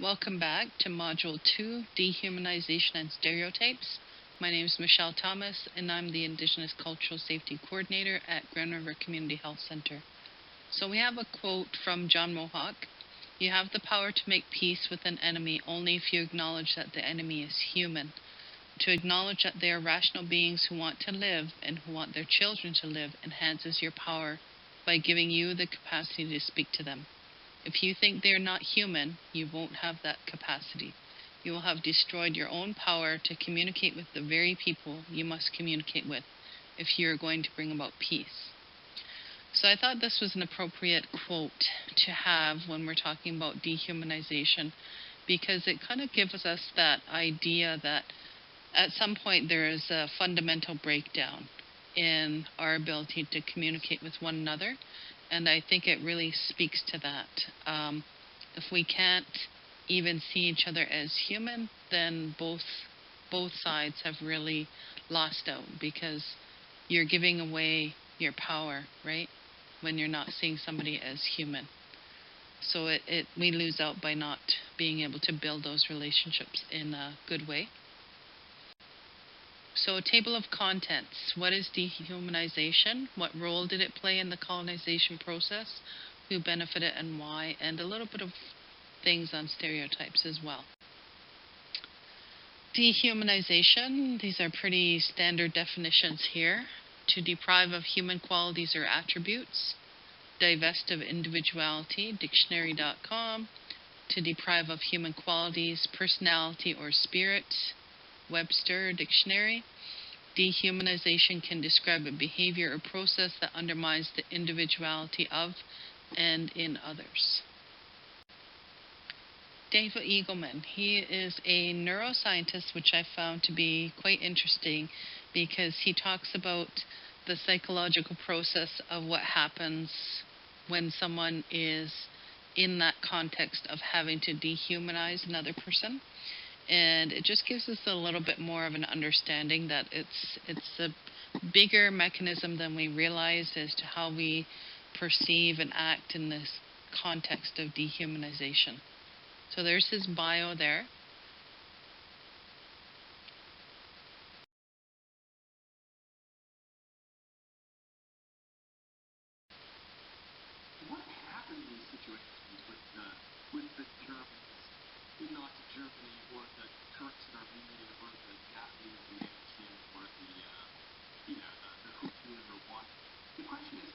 Welcome back to Module 2, Dehumanization and Stereotypes. My name is Michelle Thomas, and I'm the Indigenous Cultural Safety Coordinator at Grand River Community Health Center. So we have a quote from John Mohawk. You have the power to make peace with an enemy only if you acknowledge that the enemy is human. To acknowledge that they are rational beings who want to live and who want their children to live enhances your power by giving you the capacity to speak to them. If you think they are not human, you won't have that capacity. You will have destroyed your own power to communicate with the very people you must communicate with if you are going to bring about peace. So I thought this was an appropriate quote to have when we're talking about dehumanization, because it kind of gives us that idea that at some point there is a fundamental breakdown in our ability to communicate with one another. And I think it really speaks to that. If we can't even see each other as human, then both sides have really lost out, because you're giving away your power, right? When you're not seeing somebody as human. So we lose out by not being able to build those relationships in a good way. So a table of contents. What is dehumanization? What role did it play in the colonization process? Who benefited and why? And a little bit of things on stereotypes as well. Dehumanization. These are pretty standard definitions here. To deprive of human qualities or attributes. Divest of individuality, dictionary.com. To deprive of human qualities, personality, or spirit. Webster Dictionary. Dehumanization can describe a behavior or process that undermines the individuality of and in others. David Eagleman, he is a neuroscientist, which I found to be quite interesting because he talks about the psychological process of what happens when someone is in that context of having to dehumanize another person. And it just gives us a little bit more of an understanding that it's a bigger mechanism than we realize as to how we perceive and act in this context of dehumanization. So there's his bio there. What happened in these situations with the Germans in Nazi Germany, or the Turks in Armenia, or the Japanese in Afghanistan, or the Hutu in Rwanda? The question is,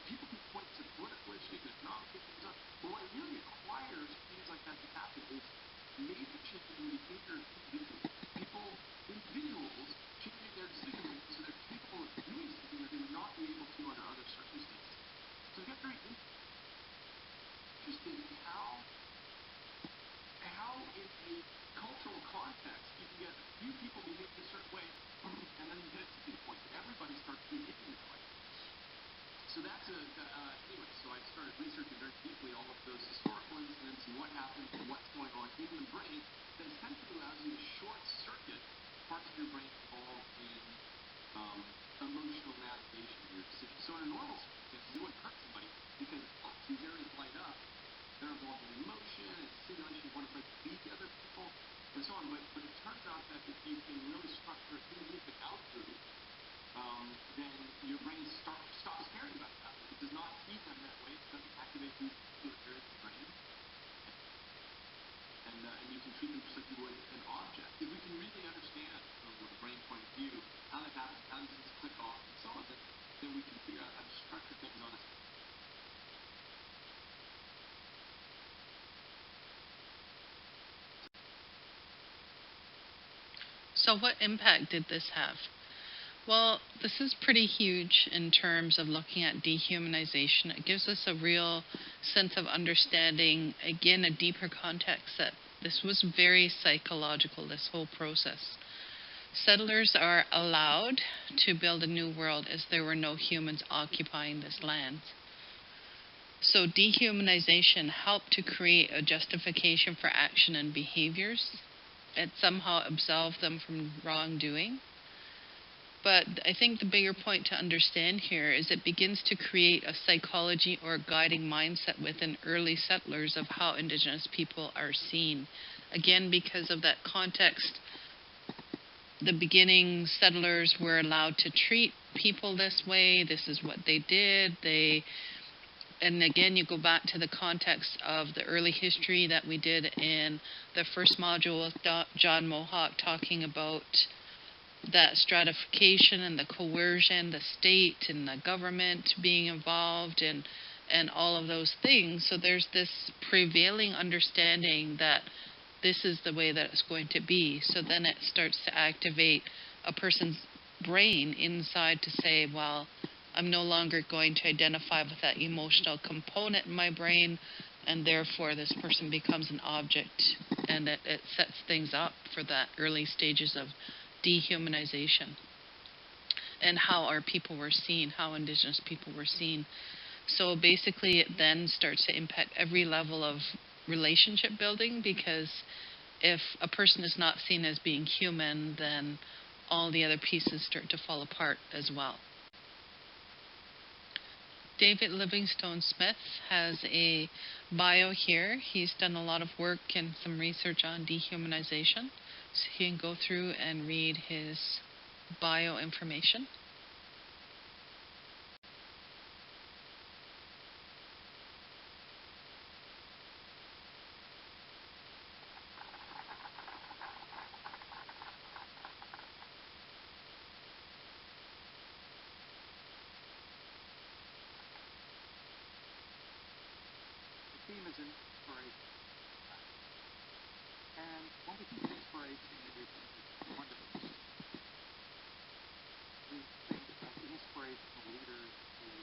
people can point to political issues, economic issues, but what it really requires things like that to happen is major changes in behavior of individuals changing their decision making so they're capable of doing something that they would not be able to under other circumstances. So it gets very interesting how in a cultural context you can get a few people behaving a certain way, and then you hit a tipping point and everybody starts behaving that way. So that's anyway, so I started researching very deeply all of those historical incidents and what happens and what's going on in the brain that essentially allows you to short circuit parts of your brain involved in emotional navigation of your decisions. So in a normal circumstance, you wouldn't hurt somebody because once these areas light up, they're involved in emotion and stimulation, what it's like to beat the other people, and so on. But it turns out that if you can really structure a movement out through, then your brain stops caring about that. It does not feed them that way. It doesn't activate these particular areas of the brain. And you can treat them just like you would an object. If we can really understand from the brain point of view how that happens, how does this click off, and so on, then we can figure out how to structure things on a So what impact did this have? Well, this is pretty huge in terms of looking at dehumanization. It gives us a real sense of understanding, again, a deeper context that this was very psychological, this whole process. Settlers are allowed to build a new world as there were no humans occupying this land. So dehumanization helped to create a justification for action and behaviors. It somehow absolved them from wrongdoing. But I think the bigger point to understand here is it begins to create a psychology or guiding mindset within early settlers of how Indigenous people are seen. Again, because of that context, the beginning settlers were allowed to treat people this way. This is what they did. And again, you go back to the context of the early history that we did in the first module with John Mohawk, talking about that stratification and the coercion, the state and the government being involved, and all of those things. So there's this prevailing understanding that this is the way that it's going to be. So then it starts to activate a person's brain inside to say, well, I'm no longer going to identify with that emotional component in my brain, and therefore this person becomes an object, and it sets things up for that early stages of dehumanization and how our people were seen, how Indigenous people were seen. So basically it then starts to impact every level of relationship building, because if a person is not seen as being human, then all the other pieces start to fall apart as well. David Livingstone Smith has a bio here. He's done a lot of work and some research on dehumanization. So you can go through and read his bio information. The theme is inspiration. And when we think of inspiration, it's wonderful. We think of inspirational leaders who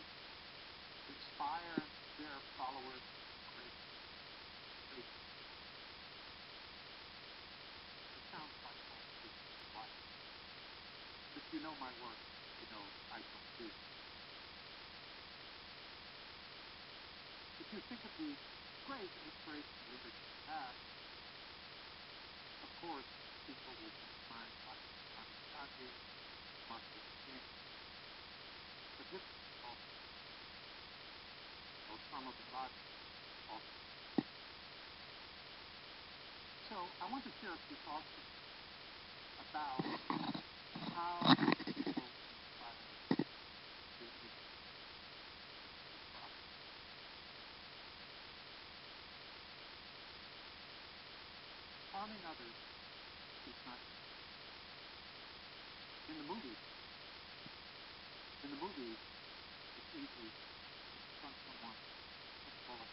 inspire their followers to great. It sounds like all people's life. But if you know my work, you know I don't do it. If you think of the great inspirational leaders we have, of course, people will come to mind like Gandhi, Martin Luther King. But this is also Osama bin Laden. Also. So I want to share a few thoughts with you about how people inspire the Indigenous. Harming others is not in the movies. It's easy to confront someone with a bullet.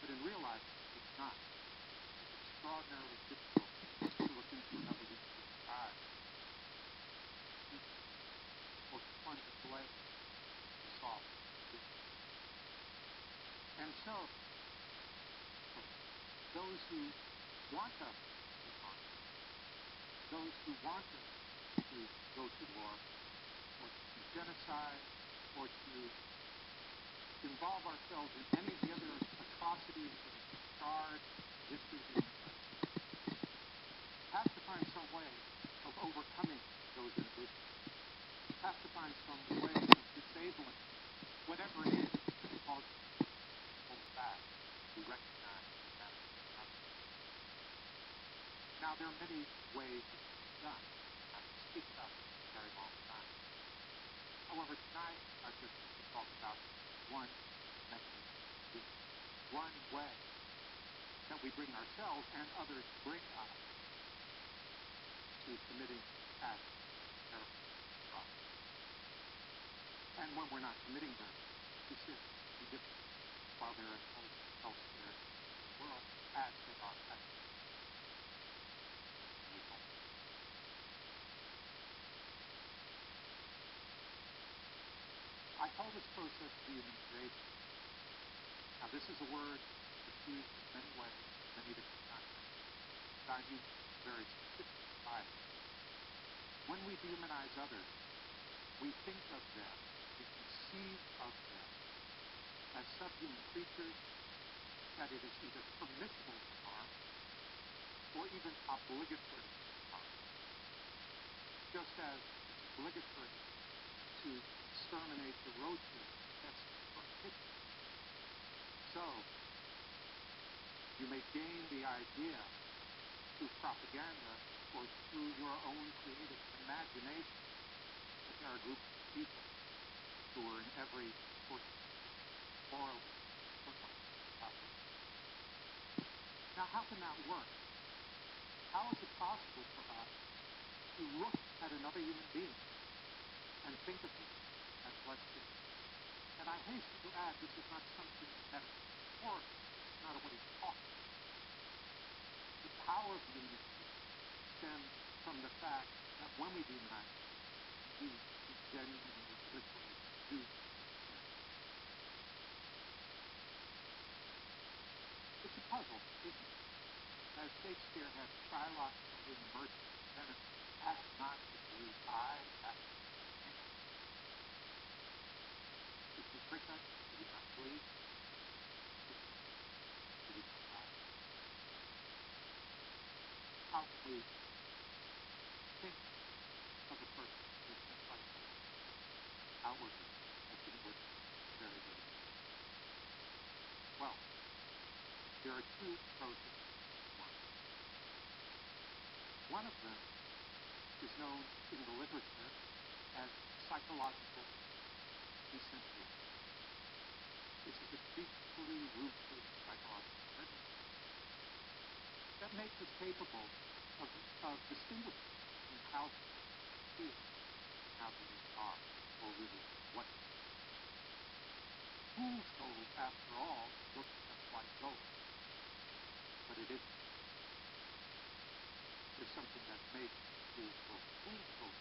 But in real life, it's not. It's extraordinarily difficult to look into another individual's eyes, or to plunge a blade into a soft skin. And so, those who want us to harm, those who want us to go to war, or to do genocide, or to involve ourselves in any of the other atrocities that have scarred history of humanity, have to find some way of overcoming those individuals, have to find some way of disabling whatever it is that causes people to hold back, to recognize humanity in others. Now, there are many ways that this is done. I can speak about this for a very long time. However, tonight, I just want to talk about one mechanism, one way that we bring ourselves and others bring us to committing acts of terrible atrocity. And when we're not committing them, to sit indifferently while they're unfolding elsewhere in the world as they are actually. I call this process dehumanization. Now, this is a word that's used in many ways, in many different contexts. But I use very specific bias. When we dehumanize others, we think of them, we conceive of them as subhuman creatures that it is either permissible to harm or even obligatory to harm. just as it's obligatory to exterminate the roaches infesting your kitchen, so you may gain the idea through propaganda or through your own creative imagination that there are groups of people who are in every sort of morally equivalent topic. Now, how can that work? How is it possible for us to look at another human being and think of him as less than? And I hasten to add, this is not something metaphorical. This is not a way of talking. The power of dehumanization stems from the fact that when we dehumanize, we genuinely, literally do sin. It's a puzzle, isn't it? As Shakespeare has Shylock in the Merchant of Venice, ask not the blue eye, ask the hand. Did you prick us? Did we not bleed? Did we not die? How can we think of a person who is just like us, outwardly as inwardly, very, very different? Well, there are two approaches to work. One of them is known in the literature as psychological desensitization. This is a deeply rooted psychological mechanism that makes us capable of distinguishing between how things feel and how they really are, or really what they are. Fool's gold, after all, looks just like gold, but it isn't. There's something that makes fool's gold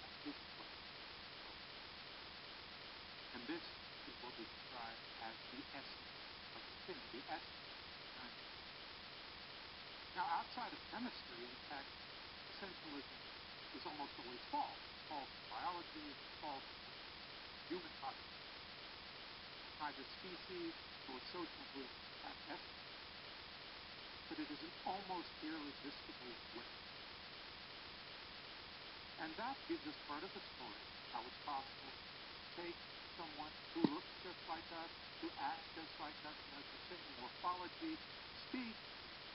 that isn't gold. And this is what we describe as the essence of the thing, the essence of humanity. Now, outside of chemistry, in fact, essentialism is almost always false. It's false in biology, it's false in human population. Neither species nor social groups have essence, but it is an almost irresistible whim. And that gives us part of the story, how it's possible to take someone who looks just like us, who acts just like us, who has the same morphology, speech,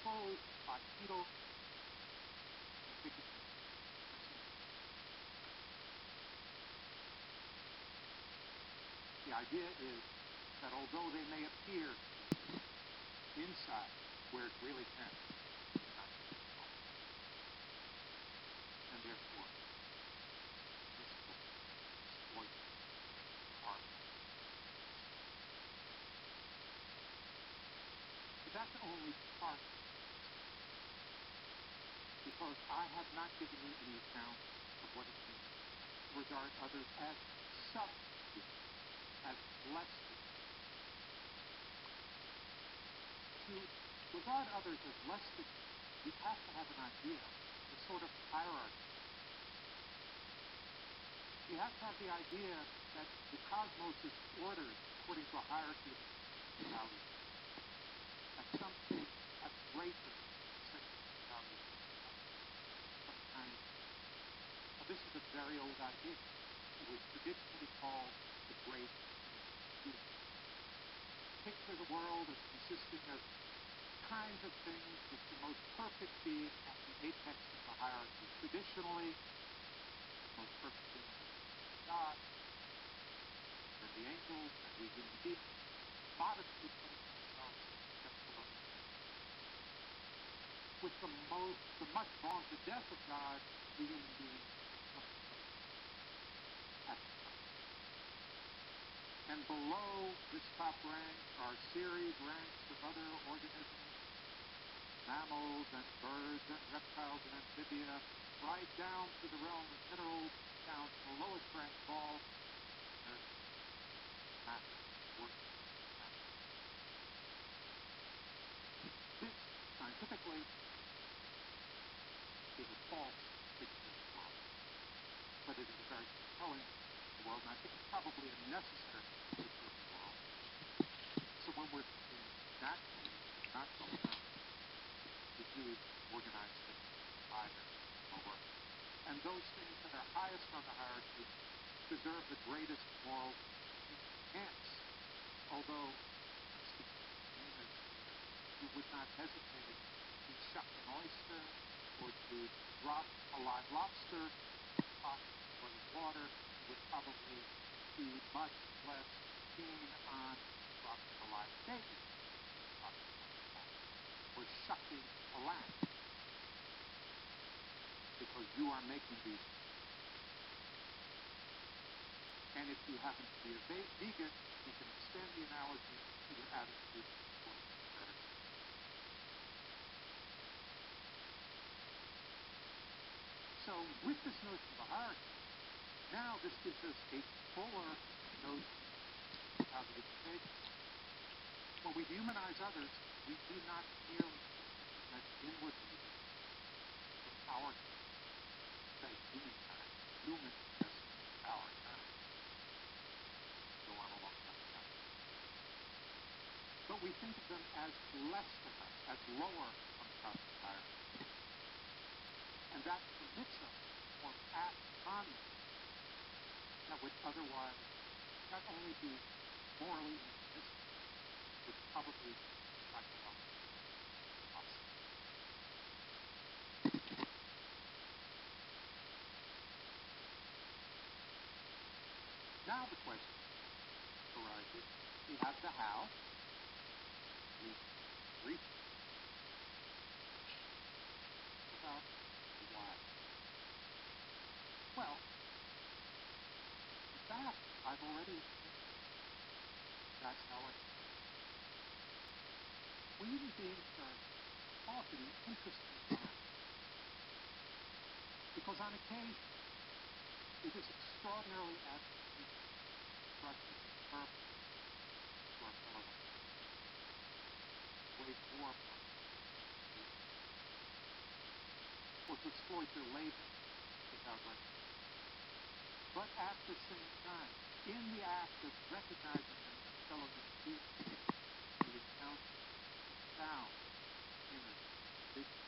clothes, bipedal, and think of him as someone. The idea is that although they may appear inside where it's really can, they're not really strong. And therefore, this will exploit them for our benefit. But that's only part of the story. Because I have not given you any account of what it means to regard others as subhuman, as less than. To regard others as less than, we have to have an idea, a sort of hierarchy. We have to have the idea that the cosmos is ordered according to a hierarchy of values. That something has greater essential values than some kind. Now, this is a very old idea. It was traditionally called the Great Idea. Picture the world as consisting of kinds of things with the most perfect being at the apex of the hierarchy. Traditionally, the most perfect being was God, then the angels, then we human beings, modestly putting themselves just below the angels. With the much vaunted death of God, the human being comes at the top. And below this top rank are serried ranks of other organisms, mammals and birds and reptiles and amphibia, right down to the realm of minerals, down to the lowest rank of all, massive work. This, scientifically, is a false picture of the world. But it is a very compelling picture of the world, and I think it's probably a necessary picture of the world. So when we're thinking naturally, not dogmatically, we do organize things higher, lower, And those things that are highest on the hierarchy deserve the greatest moral chance. Although, let's see, you would not hesitate to shuck an oyster or to drop a live lobster in hot boiling water. You would probably be much less keen on dropping a live steak or shucking a lamb, because you are making these. And if you happen to be a vegan, you can extend the analogy to your attitude towards medicine. So with this notion of a hierarchy, now this gives us a fuller notion of how the humanization works. When we humanize others, we do not merely measure inwardly in our say human as our kind. Go on along that line. But we think of them as less than us, as lower on the cosmic hierarchy. And that permits us to perform acts on them that would otherwise not only be morally insignificant, but probably psychologically impossible. Now the question arises, we have the how, we reach about the why. Well, that I've already explained. That's how it is. We human beings are caught in an interesting time. Because on occasion, it is extraordinarily advantageous for us to confer to our fellow man, wage war upon them, or to exploit their labor without recognition. But at the same time, in the act of recognizing them as fellow human beings, we encounter profound inner division.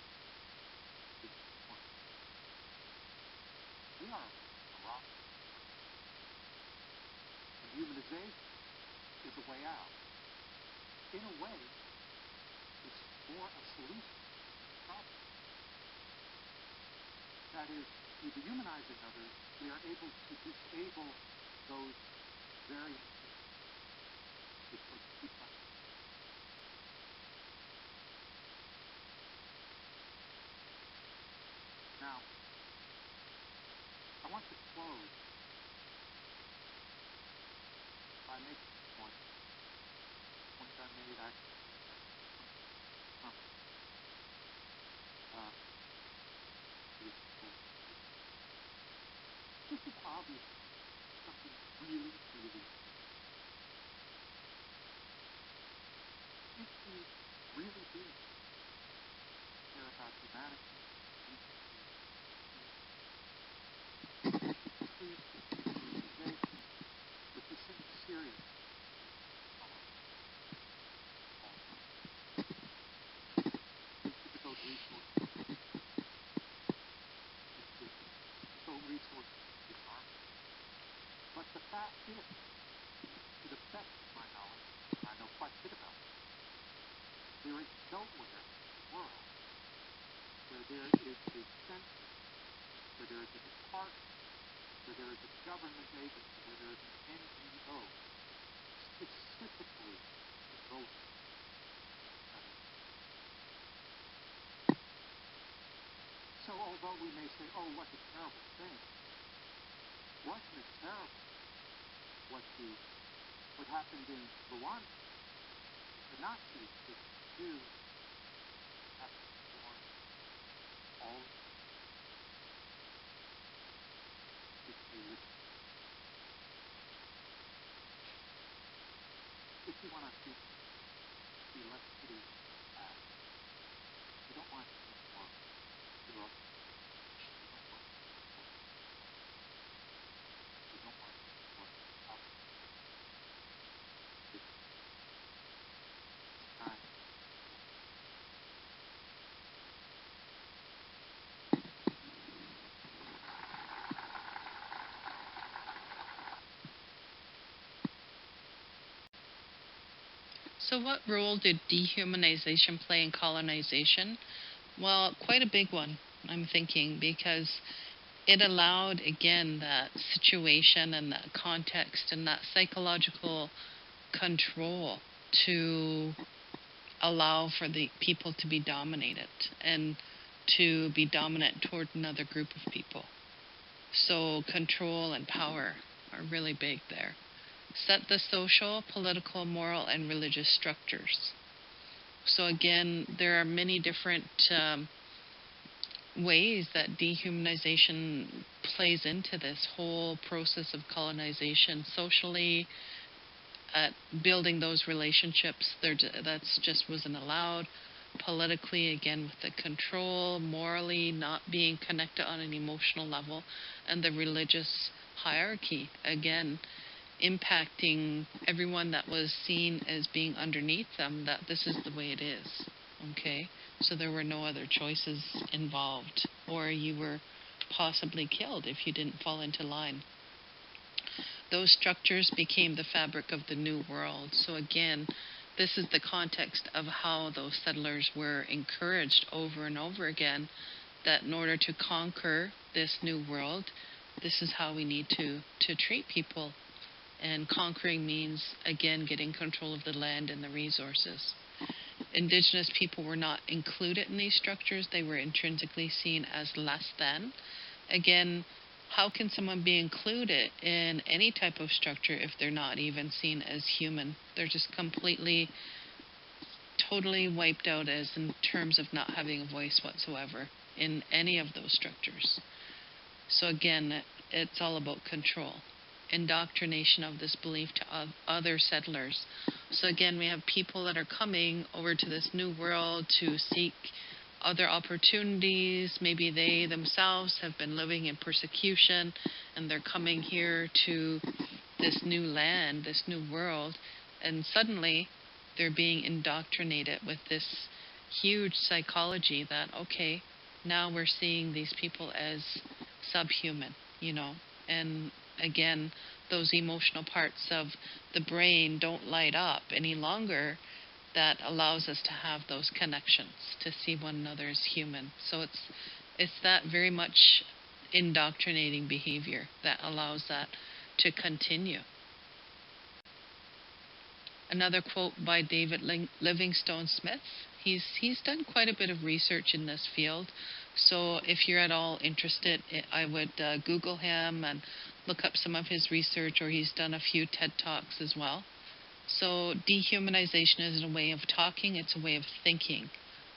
We are a rock. And humanization is a way out. In a way, it's more a solution than a problem. That is, through dehumanizing others, we are able to disable those very which would keep us. Now, I want to close by making a point I made actually this is obviously something really, really important. If we really do care about humanity, we treat humanization with the same seriousness. Devote resources to disarm. But the fact is, to the best of my knowledge, and I know quite a bit about it, there is nowhere in the world where there is a center, where there is a department, where there is a government agency, where there is an NGO specifically devoted to that. So although we may say, oh, what a terrible thing, wasn't it terrible what happened in Rwanda? The Nazis did do happened for all if they listen. If you want to be less pity than that, you don't want to be more heroic. You don't want to be more. You don't want to be more powerful. It's time. So what role did dehumanization play in colonization? Well, quite a big one, I'm thinking, because it allowed, again, that situation and that context and that psychological control to allow for the people to be dominated and to be dominant toward another group of people. So control and power are really big there. Set the social, political, moral, and religious structures. So again, there are many different ways that dehumanization plays into this whole process of colonization. Socially, building those relationships, that's just wasn't allowed. Politically, again, with the control, morally, not being connected on an emotional level, and the religious hierarchy, again, impacting everyone that was seen as being underneath them, that this is the way it is. Okay? So there were no other choices involved, or you were possibly killed if you didn't fall into line. Those structures became the fabric of the New World. So again, this is the context of how those settlers were encouraged over and over again, that in order to conquer this New World, this is how we need to treat people. And conquering means, again, getting control of the land and the resources. Indigenous people were not included in these structures. They were intrinsically seen as less than. Again, how can someone be included in any type of structure if they're not even seen as human? They're just completely, totally wiped out as in terms of not having a voice whatsoever in any of those structures. So again, it's all about control. Indoctrination of this belief to other settlers. So again, we have people that are coming over to this new world to seek other opportunities. Maybe they themselves have been living in persecution and they're coming here to this new land, this new world, and suddenly they're being indoctrinated with this huge psychology that, okay, now we're seeing these people as subhuman, and again, those emotional parts of the brain don't light up any longer. That allows us to have those connections, to see one another as human. So it's that very much indoctrinating behavior that allows that to continue. Another quote by David Livingstone Smith. He's done quite a bit of research in this field. So if you're at all interested, I would Google him and look up some of his research, or he's done a few TED Talks as well. So dehumanization isn't a way of talking, it's a way of thinking.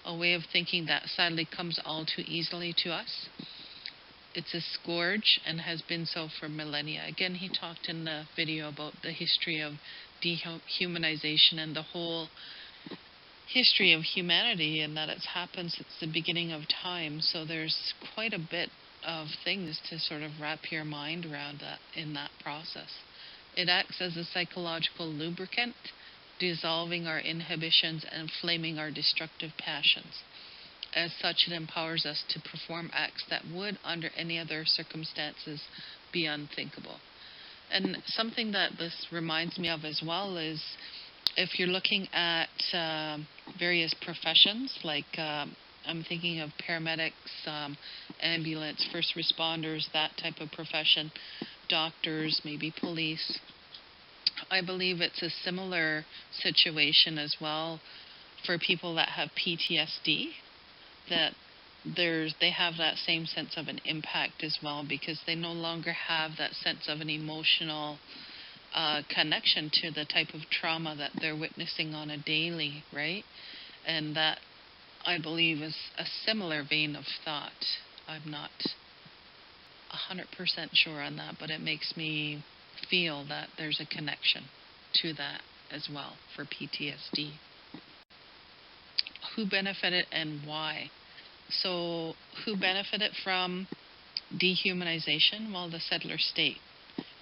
A way of thinking that sadly comes all too easily to us. It's a scourge and has been so for millennia. Again, he talked in the video about the history of dehumanization and the whole history of humanity, and that it's happened since the beginning of time. So there's quite a bit of things to sort of wrap your mind around that in that process. It acts as a psychological lubricant, dissolving our inhibitions and inflaming our destructive passions. As such, it empowers us to perform acts that would, under any other circumstances, be unthinkable. And something that this reminds me of as well is if you're looking at various professions, like I'm thinking of paramedics, ambulance, first responders, that type of profession, doctors, maybe police. I believe it's a similar situation as well for people that have PTSD, that they have that same sense of an impact as well, because they no longer have that sense of an emotional connection to the type of trauma that they're witnessing on a daily, right? And that, I believe, is a similar vein of thought. I'm not 100% sure on that, but it makes me feel that there's a connection to that as well for PTSD. Who benefited and why? So who benefited from dehumanization? Well, the settler state.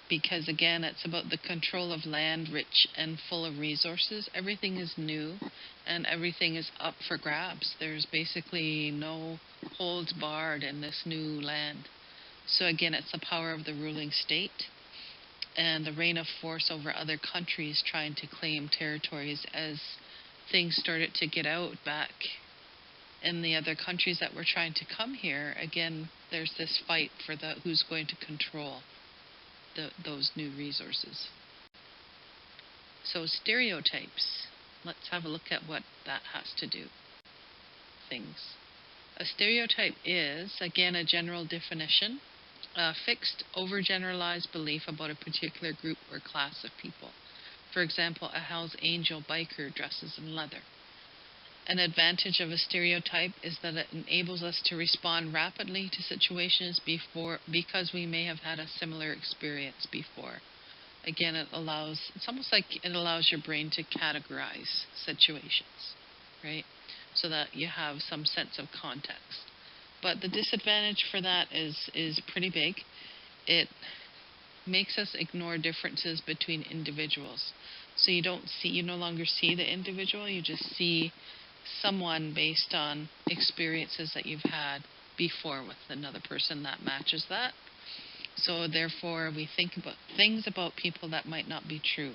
Because again, it's about the control of land, rich and full of resources. Everything is new and everything is up for grabs. There's basically no holds barred in this new land. So again, it's the power of the ruling state and the reign of force over other countries trying to claim territories as things started to get out back in the other countries that were trying to come here, again, there's this fight for who's going to control those new resources. So stereotypes. Let's have a look at what that has to do. Things. A stereotype is, again, a general definition, a fixed, overgeneralized belief about a particular group or class of people. For example, a Hell's Angel biker dresses in leather. An advantage of a stereotype is that it enables us to respond rapidly to situations because we may have had a similar experience before. Again, it's almost like it allows your brain to categorize situations, right? So that you have some sense of context. But the disadvantage for that is pretty big. It makes us ignore differences between individuals. So you no longer see the individual, you just see someone based on experiences that you've had before with another person that matches that. So therefore we think about things about people that might not be true.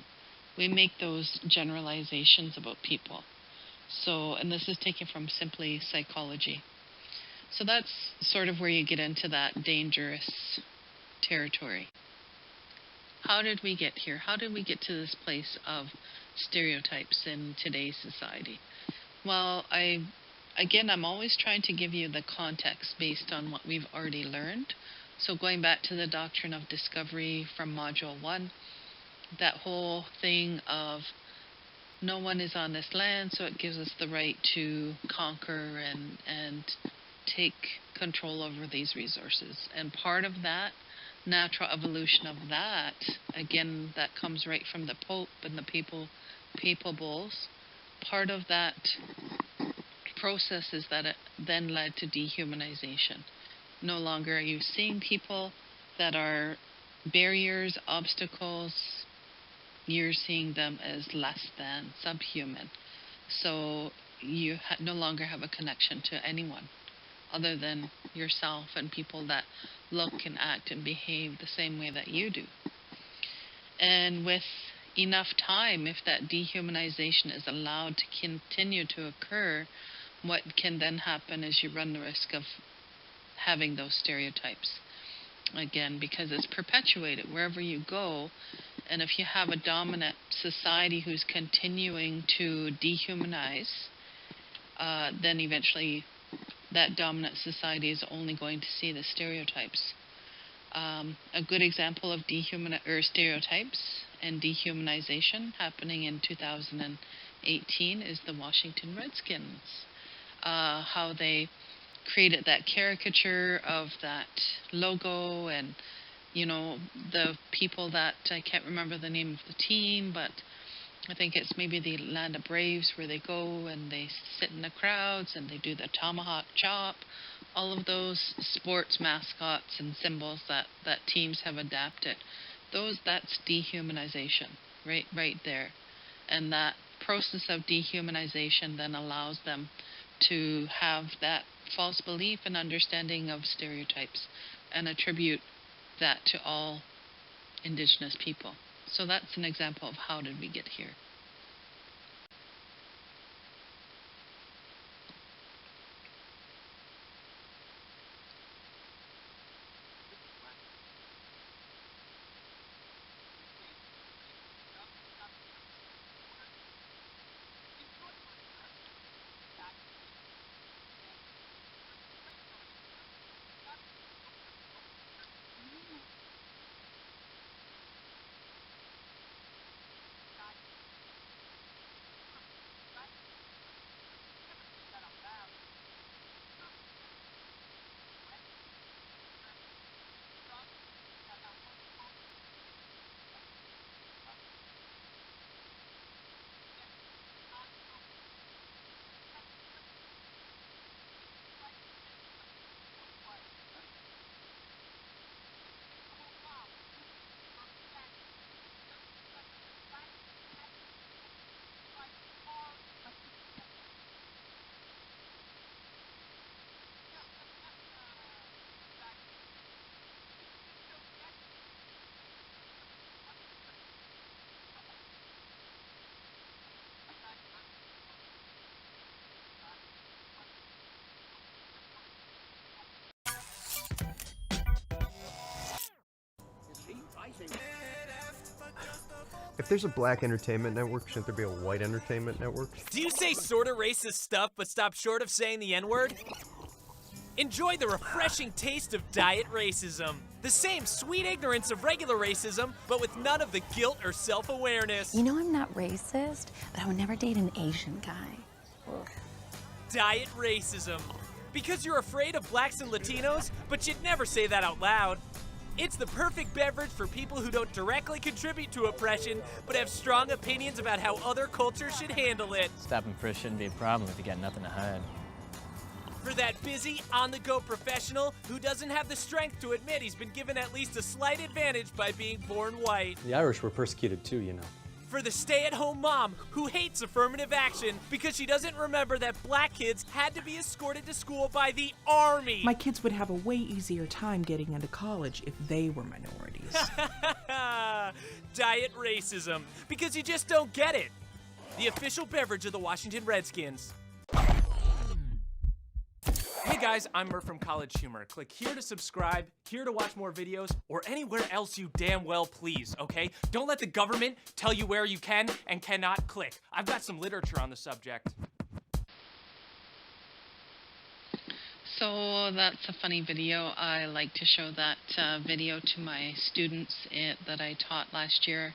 We make those generalizations about people. So, and this is taken from simply psychology. So that's sort of where you get into that dangerous territory. How did we get here? How did we get to this place of stereotypes in today's society? Well, I'm always trying to give you the context based on what we've already learned. So going back to the doctrine of discovery from Module 1, that whole thing of no one is on this land, so it gives us the right to conquer and take control over these resources. And part of that, natural evolution of that, again, that comes right from the Pope and the papal bulls. Part of that process is that it then led to dehumanization. No longer are you seeing people that are barriers, obstacles. You're seeing them as less than, subhuman. So you no longer have a connection to anyone other than yourself and people that look and act and behave the same way that you do. And with enough time, if that dehumanization is allowed to continue to occur, what can then happen is you run the risk of having those stereotypes. Again, because it's perpetuated wherever you go. And if you have a dominant society who's continuing to dehumanize, then eventually that dominant society is only going to see the stereotypes. A good example of stereotypes and dehumanization happening in 2018 is the Washington Redskins. How they created that caricature of that logo and the people that, I can't remember the name of the team, but I think it's maybe the Atlanta Braves, where they go and they sit in the crowds and they do the tomahawk chop. All of those sports mascots and symbols that teams have adapted. That's dehumanization, right there. And that process of dehumanization then allows them to have that false belief and understanding of stereotypes and attribute that to all Indigenous people. So that's an example of how did we get here. If there's a black entertainment network, shouldn't there be a white entertainment network? Do you say sorta racist stuff but stop short of saying the N-word? Enjoy the refreshing taste of diet racism. The same sweet ignorance of regular racism, but with none of the guilt or self-awareness. You know I'm not racist, but I would never date an Asian guy. Ugh. Diet racism. Because you're afraid of blacks and Latinos, but you'd never say that out loud. It's the perfect beverage for people who don't directly contribute to oppression, but have strong opinions about how other cultures should handle it. Stopping fresh shouldn't be a problem if you got nothing to hide. For that busy, on-the-go professional who doesn't have the strength to admit he's been given at least a slight advantage by being born white. The Irish were persecuted too, you know. For the stay-at-home mom who hates affirmative action because she doesn't remember that black kids had to be escorted to school by the army. My kids would have a way easier time getting into college if they were minorities. Diet racism, because you just don't get it. The official beverage of the Washington Redskins. Hey guys, I'm Murph from College Humor. Click here to subscribe, here to watch more videos, or anywhere else you damn well please, okay? Don't let the government tell you where you can and cannot click. I've got some literature on the subject. So that's a funny video. I like to show that video to my students that I taught last year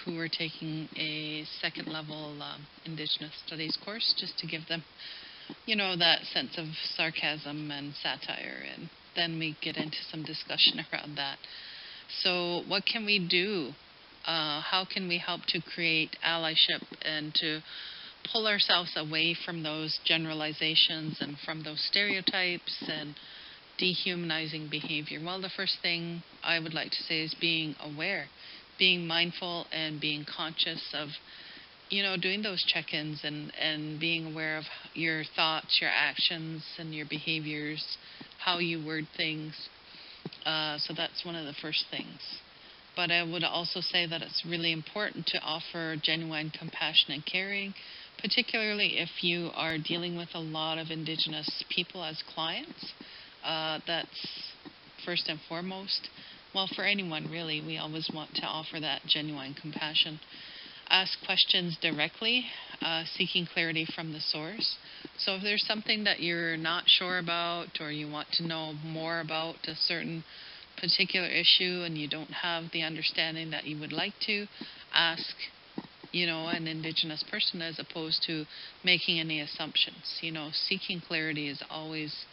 who were taking a second level Indigenous Studies course, just to give them, you know, that sense of sarcasm and satire, and then we get into some discussion around that. So what can we do? How can we help to create allyship and to pull ourselves away from those generalizations and from those stereotypes and dehumanizing behavior? Well, the first thing I would like to say is being aware, being mindful and being conscious of, you know, doing those check-ins and being aware of your thoughts, your actions, and your behaviors, how you word things. So that's one of the first things. But I would also say that it's really important to offer genuine compassion and caring, particularly if you are dealing with a lot of Indigenous people as clients. That's first and foremost. Well, for anyone really, we always want to offer that genuine compassion. Ask questions directly, seeking clarity from the source. So if there's something that you're not sure about, or you want to know more about a certain particular issue and you don't have the understanding that you would like to, ask, you know, an Indigenous person as opposed to making any assumptions. You know, seeking clarity is always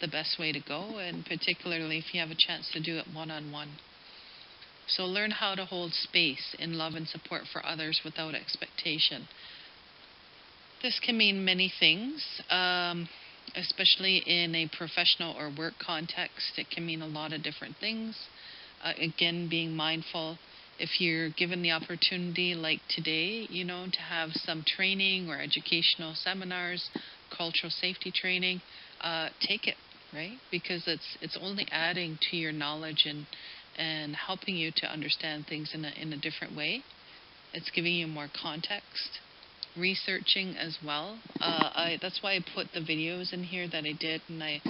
the best way to go, and particularly if you have a chance to do it one-on-one. So learn how to hold space in love and support for others without expectation. This can mean many things, especially in a professional or work context. It can mean a lot of different things. Again, being mindful. If you're given the opportunity, like today, you know, to have some training or educational seminars, cultural safety training, take it, right? Because it's only adding to your knowledge and helping you to understand things in a different way. It's giving you more context. Researching as well. That's why I put the videos in here that I did, and I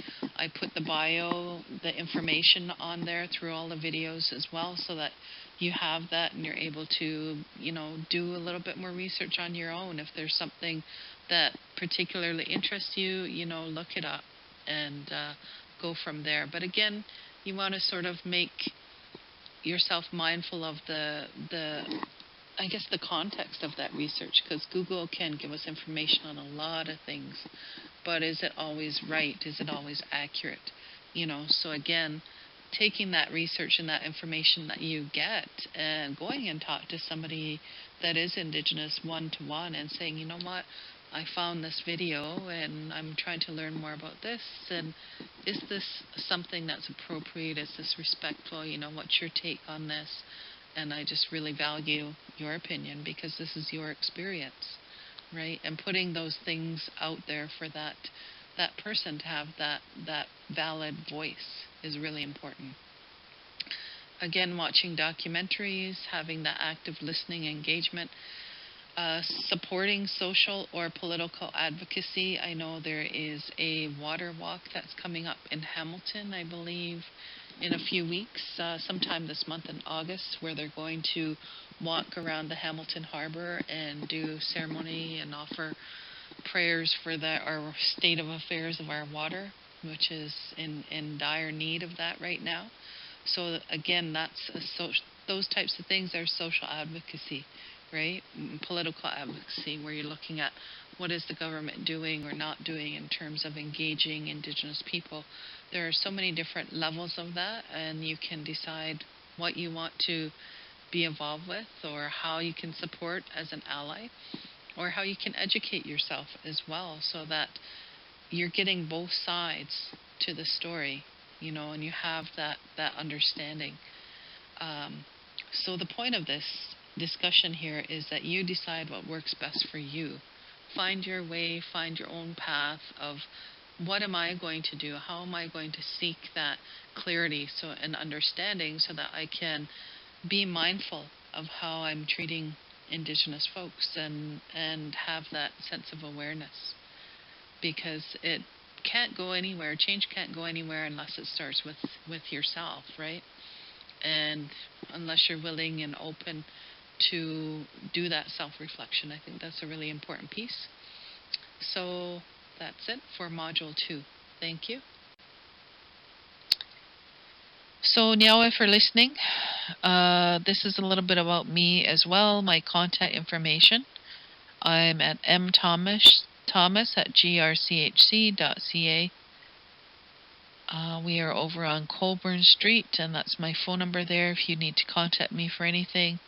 put the bio, the information on there through all the videos as well, so that you have that and you're able to, you know, do a little bit more research on your own. If there's something that particularly interests you, you know, look it up and go from there. But again, you want to sort of make yourself mindful of the I guess the context of that research, because Google can give us information on a lot of things, but is it always right? Is it always accurate? You know, so again, taking that research and that information that you get and going and talk to somebody that is Indigenous one-to-one and saying, you know what, I found this video and I'm trying to learn more about this, and is this something that's appropriate? Is this respectful? You know, what's your take on this? And I just really value your opinion because this is your experience, right? And putting those things out there for that person to have that valid voice is really important. Again, watching documentaries, having that active listening engagement, supporting social or political advocacy. I know there is a water walk that's coming up in Hamilton, I believe, in a few weeks, sometime this month in August, where they're going to walk around the Hamilton Harbor and do ceremony and offer prayers for our state of affairs of our water, which is in dire need of that right now. So again, those types of things are social advocacy, right? Political advocacy, where you're looking at what is the government doing or not doing in terms of engaging Indigenous people. There are so many different levels of that, and you can decide what you want to be involved with, or how you can support as an ally, or how you can educate yourself as well, so that you're getting both sides to the story, and you have that understanding. So the point of this discussion here is that you decide what works best for you. Find your way, find your own path of what am I going to do? How am I going to seek that clarity and understanding, so that I can be mindful of how I'm treating Indigenous folks and have that sense of awareness. Because it can't go anywhere, change can't go anywhere unless it starts with yourself, right? And unless you're willing and open to do that self-reflection, I think that's a really important piece. So that's it for Module 2. Thank you. So Nyawen for listening. This is a little bit about me as well, my contact information. I'm at mthomas@grchc.ca. We are over on Colburn Street, and that's my phone number there if you need to contact me for anything.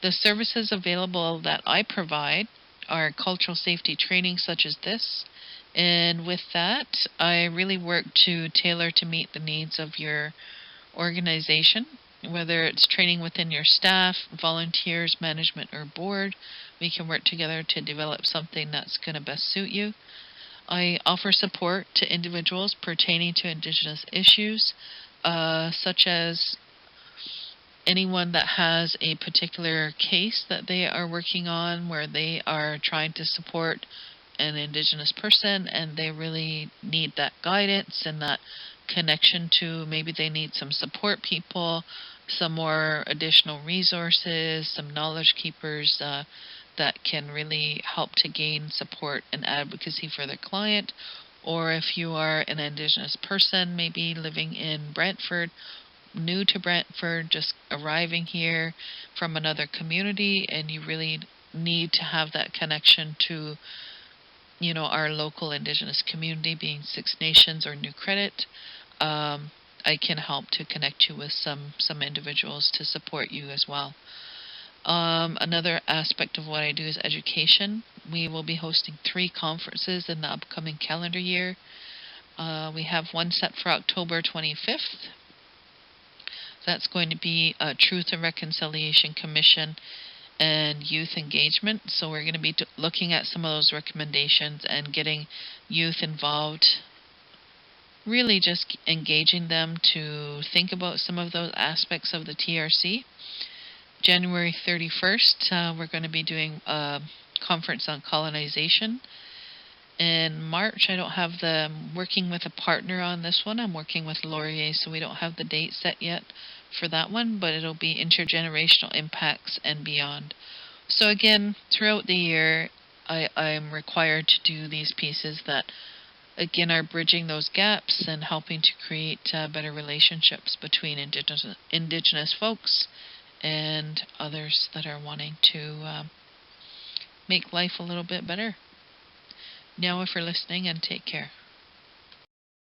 The services available that I provide are cultural safety training such as this, and with that, I really work to tailor to meet the needs of your organization, whether it's training within your staff, volunteers, management, or board. We can work together to develop something that's going to best suit you. I offer support to individuals pertaining to Indigenous issues, such as anyone that has a particular case that they are working on where they are trying to support an Indigenous person and they really need that guidance and that connection to, maybe they need some support people, some more additional resources, some knowledge keepers that can really help to gain support and advocacy for their client. Or if you are an Indigenous person, maybe living in Brantford, new to Brantford, just arriving here from another community, and you really need to have that connection to, our local Indigenous community, being Six Nations or New Credit, I can help to connect you with some individuals to support you as well. Another aspect of what I do is education. We will be hosting 3 conferences in the upcoming calendar year. We have one set for October 25th. That's going to be Truth and Reconciliation Commission and youth engagement. So we're going to be looking at some of those recommendations and getting youth involved, really just engaging them to think about some of those aspects of the TRC. January 31st, we're going to be doing a conference on colonization. In March, I'm working with a partner on this one. I'm working with Laurier, so we don't have the date set yet for that one, but it'll be intergenerational impacts and beyond. So again, throughout the year, I'm required to do these pieces that, again, are bridging those gaps and helping to create better relationships between Indigenous folks and others that are wanting to make life a little bit better. Now, if you're listening, and take care.